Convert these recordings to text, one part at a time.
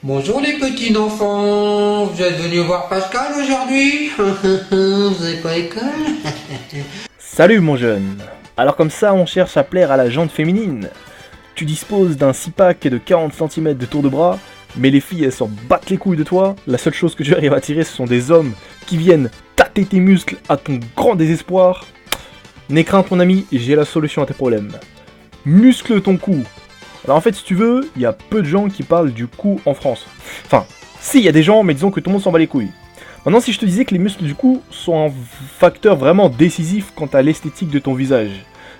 Bonjour les petits enfants, vous êtes venus voir Pascal aujourd'hui? Vous avez pas école? Salut mon jeune. Alors comme ça on cherche à plaire à la jante féminine. Tu disposes d'un 6-pack de 40 cm de tour de bras, mais les filles elles s'en battent les couilles de toi. La seule chose que tu arrives à attirer ce sont des hommes qui viennent tâter tes muscles à ton grand désespoir. N'aie crainte mon ami, j'ai la solution à tes problèmes. Muscle ton cou. Alors en fait si tu veux, il y a peu de gens qui parlent du cou en France. Enfin, si il y a des gens, mais disons que tout le monde s'en bat les couilles. Maintenant si je te disais que les muscles du cou sont un facteur vraiment décisif quant à l'esthétique de ton visage,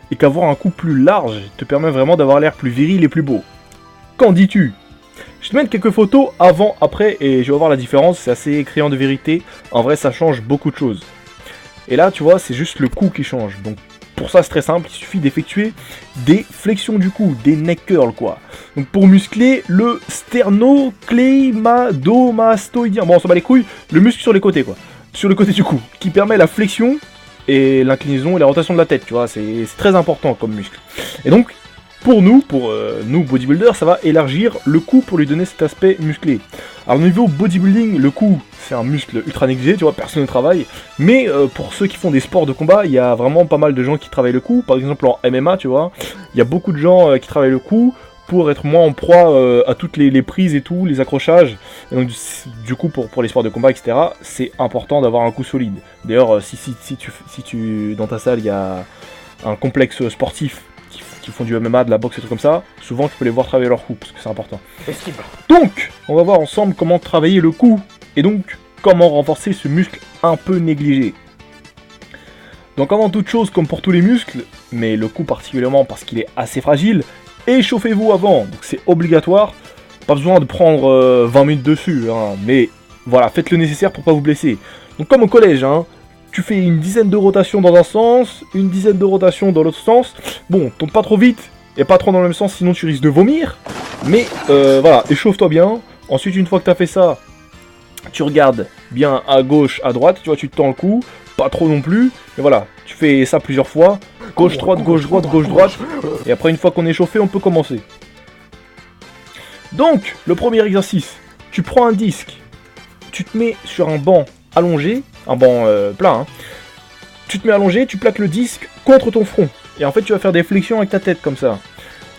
et qu'avoir un cou plus large te permet vraiment d'avoir l'air plus viril et plus beau. Qu'en dis-tu? Je te mets quelques photos avant, après, et je vais voir la différence, c'est assez criant de vérité. En vrai ça change beaucoup de choses. Et là tu vois, c'est juste le cou qui change, donc pour ça c'est très simple, il suffit d'effectuer des flexions du cou, des neck curls quoi. Donc pour muscler le sternocleidomastoïdien, bon on s'en bat les couilles, le muscle sur les côtés quoi, sur le côté du cou, qui permet la flexion et l'inclinaison et la rotation de la tête, tu vois, c'est très important comme muscle. Et donc pour nous bodybuilders, ça va élargir le cou pour lui donner cet aspect musclé. Alors au niveau bodybuilding, le cou c'est un muscle ultra négligé, tu vois, personne ne travaille. Mais pour ceux qui font des sports de combat, il y a vraiment pas mal de gens qui travaillent le cou. Par exemple en MMA, tu vois, il y a beaucoup de gens qui travaillent le cou pour être moins en proie à toutes les prises et tout, les accrochages. Et donc du coup pour les sports de combat, etc., c'est important d'avoir un cou solide. D'ailleurs, si tu dans ta salle il y a un complexe sportif qui font du MMA, de la boxe et tout comme ça, souvent tu peux les voir travailler leur cou, parce que c'est important. Donc, on va voir ensemble comment travailler le cou, et donc comment renforcer ce muscle un peu négligé. Donc avant toute chose, comme pour tous les muscles, mais le cou particulièrement parce qu'il est assez fragile, échauffez-vous avant, donc c'est obligatoire, pas besoin de prendre 20 minutes dessus, hein, mais voilà, faites le nécessaire pour pas vous blesser. Donc comme au collège, hein, tu fais une dizaine de rotations dans un sens, une dizaine de rotations dans l'autre sens. Bon, tombe pas trop vite et pas trop dans le même sens, sinon tu risques de vomir. Mais voilà, échauffe-toi bien. Ensuite, une fois que tu as fait ça, tu regardes bien à gauche, à droite. Tu vois, tu te tends le cou, pas trop non plus. Et voilà, tu fais ça plusieurs fois. Gauche, droite, gauche, droite, gauche, droite. Et après, une fois qu'on est chauffé, on peut commencer. Donc, le premier exercice, tu prends un disque, tu te mets sur un banc allongé, un banc plat, hein. Tu te mets allongé, tu plaques le disque contre ton front. Et en fait, tu vas faire des flexions avec ta tête, comme ça.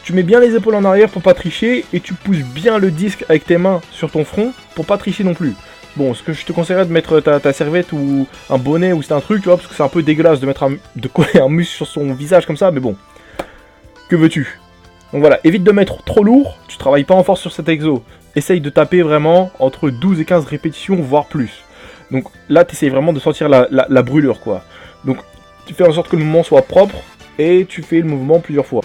Tu mets bien les épaules en arrière pour pas tricher, et tu pousses bien le disque avec tes mains sur ton front pour pas tricher non plus. Bon, ce que je te conseillerais de mettre ta serviette ou un bonnet ou c'est un truc, tu vois, parce que c'est un peu dégueulasse de coller un muscle sur son visage comme ça, mais bon. Que veux-tu? Donc voilà, évite de mettre trop lourd, tu travailles pas en force sur cet exo. Essaye de taper vraiment entre 12 et 15 répétitions, voire plus. Donc là, tu essayes vraiment de sentir la brûlure, quoi. Donc tu fais en sorte que le mouvement soit propre et tu fais le mouvement plusieurs fois.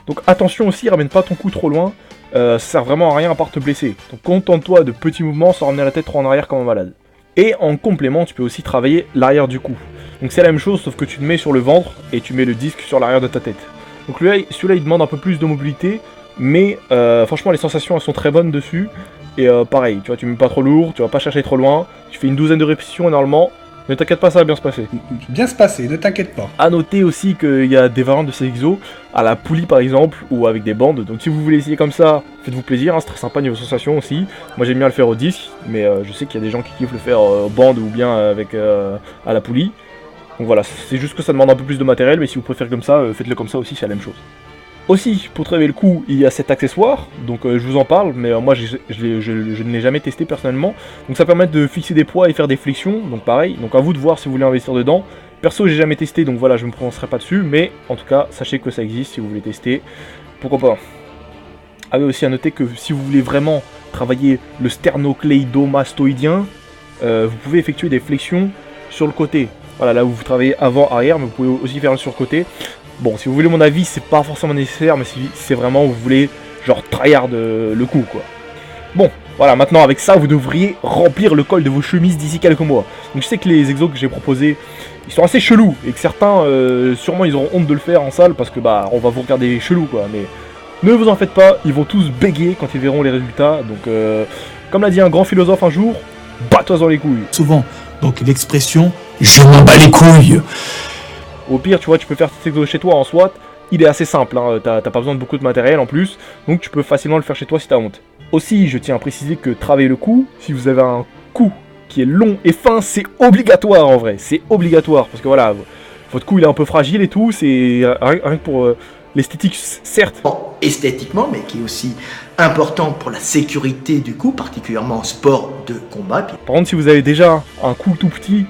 Donc attention aussi, ramène pas ton cou trop loin, ça sert vraiment à rien à part te blesser. Donc contente-toi de petits mouvements sans ramener la tête trop en arrière comme un malade. Et en complément, tu peux aussi travailler l'arrière du cou. Donc c'est la même chose, sauf que tu te mets sur le ventre et tu mets le disque sur l'arrière de ta tête. Donc celui-là, il demande un peu plus de mobilité, mais franchement, les sensations, elles sont très bonnes dessus. Et pareil, tu vois, tu mets pas trop lourd, tu vas pas chercher trop loin, tu fais une douzaine de répétitions et normalement, ne t'inquiète pas, ça va bien se passer. Bien se passer, ne t'inquiète pas. A noter aussi qu'il y a des variantes de ces exos, à la poulie par exemple, ou avec des bandes, donc si vous voulez essayer comme ça, faites-vous plaisir, hein, c'est très sympa niveau sensation aussi. Moi j'aime bien le faire au disque, mais je sais qu'il y a des gens qui kiffent le faire aux bandes ou bien avec à la poulie. Donc voilà, c'est juste que ça demande un peu plus de matériel, mais si vous préférez comme ça, faites-le comme ça aussi, c'est la même chose. Aussi, pour travailler le cou, il y a cet accessoire, donc je vous en parle, mais moi je ne l'ai jamais testé personnellement. Donc ça permet de fixer des poids et faire des flexions, donc pareil, donc à vous de voir si vous voulez investir dedans. Perso j'ai jamais testé, donc voilà, je ne me prononcerai pas dessus, mais en tout cas, sachez que ça existe si vous voulez tester, pourquoi pas. Avez aussi à noter que si vous voulez vraiment travailler le sternocleidomastoïdien, vous pouvez effectuer des flexions sur le côté. Voilà, là où vous travaillez avant-arrière, mais vous pouvez aussi faire le sur le côté. Bon, si vous voulez mon avis, c'est pas forcément nécessaire, mais si c'est vraiment où vous voulez, genre, tryhard le coup, quoi. Bon, voilà, maintenant, avec ça, vous devriez remplir le col de vos chemises d'ici quelques mois. Donc, je sais que les exos que j'ai proposés, ils sont assez chelous, et que certains, sûrement, ils auront honte de le faire en salle, parce que, bah, on va vous regarder chelou, quoi, mais ne vous en faites pas, ils vont tous bégayer quand ils verront les résultats, donc, comme l'a dit un grand philosophe un jour, bats-toi dans les couilles. Souvent, donc l'expression « je m'en bats les couilles ». Au pire, tu vois, tu peux faire cet exo chez toi en SWAT. Il est assez simple, hein, t'as pas besoin de beaucoup de matériel en plus. Donc tu peux facilement le faire chez toi si t'as honte. Aussi, je tiens à préciser que travailler le cou, si vous avez un cou qui est long et fin, c'est obligatoire en vrai, c'est obligatoire, parce que voilà, votre cou il est un peu fragile et tout, c'est rien que pour l'esthétique, certes. Bon, esthétiquement, mais qui est aussi important pour la sécurité du cou, particulièrement en sport de combat. Par contre, si vous avez déjà un cou tout petit,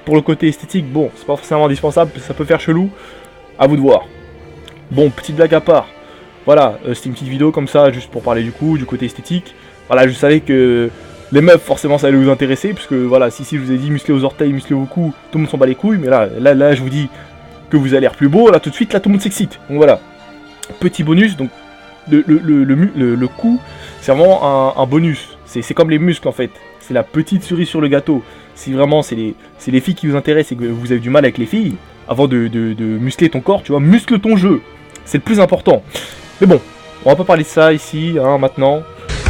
pour le côté esthétique, bon, c'est pas forcément indispensable, ça peut faire chelou, à vous de voir. Bon, petite blague à part, voilà, c'était une petite vidéo comme ça, juste pour parler du cou, du côté esthétique. Voilà, je savais que les meufs, forcément, ça allait vous intéresser, puisque voilà, si je vous ai dit muscler aux orteils, muscler au cou, tout le monde s'en bat les couilles, mais là, je vous dis que vous allez l'air plus beau, là, tout de suite, là, tout le monde s'excite. Donc voilà, petit bonus, donc, le cou, c'est vraiment un bonus, c'est comme les muscles, en fait, c'est la petite cerise sur le gâteau. Si vraiment, c'est les filles qui vous intéressent et que vous avez du mal avec les filles, avant de muscler ton corps, tu vois, muscle ton jeu, c'est le plus important. Mais bon, on va pas parler de ça ici, hein, maintenant.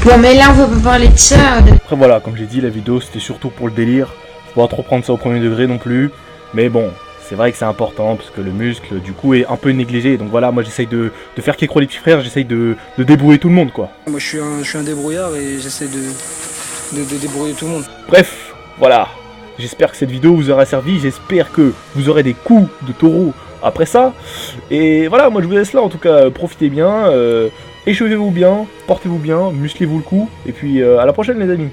Bon, mais là, on va pas parler de ça. Après voilà, comme j'ai dit, la vidéo c'était surtout pour le délire. Faut pas trop prendre ça au premier degré non plus. Mais bon, c'est vrai que c'est important parce que le muscle du coup est un peu négligé. Donc voilà, moi j'essaye de faire qu'écro les petits frères, j'essaye de débrouiller tout le monde quoi. Moi je suis un débrouillard et j'essaie de débrouiller tout le monde. Bref, voilà. J'espère que cette vidéo vous aura servi. J'espère que vous aurez des coups de taureau après ça. Et voilà, moi je vous laisse là en tout cas. Profitez bien, échauffez-vous bien, portez-vous bien, musclez-vous le cou. Et puis à la prochaine les amis.